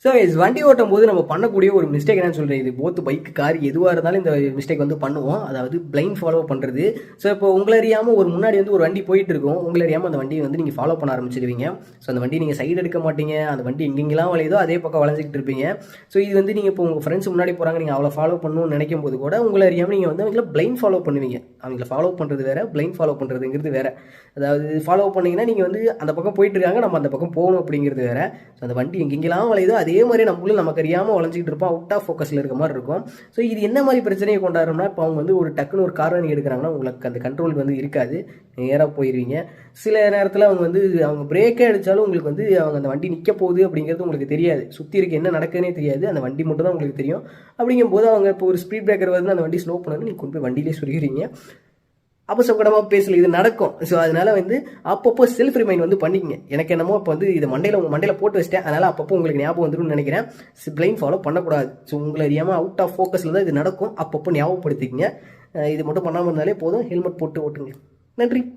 So வண்டி ஓட்டும் போது நம்ம பண்ணக்கூடிய ஒரு மிஸ்டேக் என்னன்னு சொல்கிறேன், இது போத் பைக் கார் எதுவாக இருந்தாலும் இந்த மிஸ்டேக் வந்து பண்ணுவோம். அதாவது பிளைண்ட் ஃபாலோ பண்ணுறது. ஸோ இப்போ உங்களை அறியாமல் ஒரு முன்னாடி வந்து ஒரு வண்டி போயிட்டு இருக்கும், உங்களை அறியாமல் அந்த வண்டியை வந்து நீங்கள் ஃபாலோ பண்ண ஆரம்பிச்சிடுவீங்க. ஸோ அந்த வண்டி நீங்கள் சைடு எடுக்க மாட்டீங்க, அந்த வண்டி எங்கெங்கெல்லாம் வளையுதோ அதே பக்கம் வளைஞ்சிக்கிட்டு இருப்பீங்க. ஸோ இது வந்து நீங்கள் இப்போ உங்கள் ஃப்ரெண்ட்ஸ் முன்னாடி போகிறாங்க, நீங்கள் அவ்வளோ ஃபாலோ பண்ணணும்னு நினைக்கும் போது கூட உங்களை அறியாமல் நீங்கள் வந்து அவங்கள பிளைண்ட் ஃபாலோ பண்ணுவீங்க. அவங்கள ஃபாலோ பண்ணுறது வேறு, பிளைண்ட் ஃபாலோ பண்ணுறதுங்கிறது வேறு. அதாவது ஃபாலோ பண்ணிங்கன்னா நீங்கள் வந்து அந்த பக்கம் போயிட்டு இருக்காங்க, நம்ம அந்த பக்கம் போகணும் அப்படிங்கிறது வேறு. ஸோ அந்த வண்டி எங்கெங்கெல்லாம் வளையுதோ அதே மாதிரி நம்மளும் நமக்கு அறியாமல் வளைஞ்சிக்கிட்டு இருப்போம், அவுட் ஆஃப் ஃபோக்கஸில் இருக்க மாதிரி இருக்கும். ஸோ இது என்ன மாதிரி பிரச்சனையை கொண்டாடுறோம்னா, இப்போ அவங்க வந்து ஒரு டக்குன்னு ஒரு கார் நீங்கள் எடுக்கிறாங்கன்னா உங்களுக்கு அந்த கண்ட்ரோல் வந்து இருக்காது, நேராக போயிடுவீங்க. சில நேரத்தில் அவங்க வந்து அவங்க பிரேக்கே அடித்தாலும் உங்களுக்கு வந்து அவங்க அந்த வண்டி நிற்க போகுது அப்படிங்கிறது உங்களுக்கு தெரியாது, சுற்றி இருக்க என்ன நடக்குதுன்னே தெரியாது, அந்த வண்டி மட்டும் தான் உங்களுக்கு தெரியும். அப்படிங்கும்போது அவங்க இப்போ ஒரு ஸ்பீட் பிரேக்கர் வந்து அந்த வண்டி ஸ்லோ பண்ணணும், நீங்கள் கொண்டு போய் வண்டியிலே சொல்லிடுறீங்க. அபசகுடமாக பேசல, இது நடக்கும். ஸோ அதனால் வந்து அப்பப்போ செல்ஃப் ரிமைண்ட் வந்து பண்ணிக்கங்க. எனக்கு என்னமோ இப்போ வந்து இதை உங்கள் மண்டையில் போட்டு வச்சிட்டேன், அதனால் அப்பப்போ உங்களுக்கு ஞாபகம் வந்துடும் நினைக்கிறேன். பிளைண்ட் ஃபாலோ பண்ணக்கூடாது. ஸோ உங்களை அறியாமல் அவுட் ஆஃப் ஃபோக்கஸில் தான் இது நடக்கும், அப்பப்போ ஞாபகப்படுத்திக்கங்க. இது மட்டும் பண்ணாமல் இருந்தாலே போதும். ஹெல்மெட் போட்டு ஓட்டுங்க. நன்றி.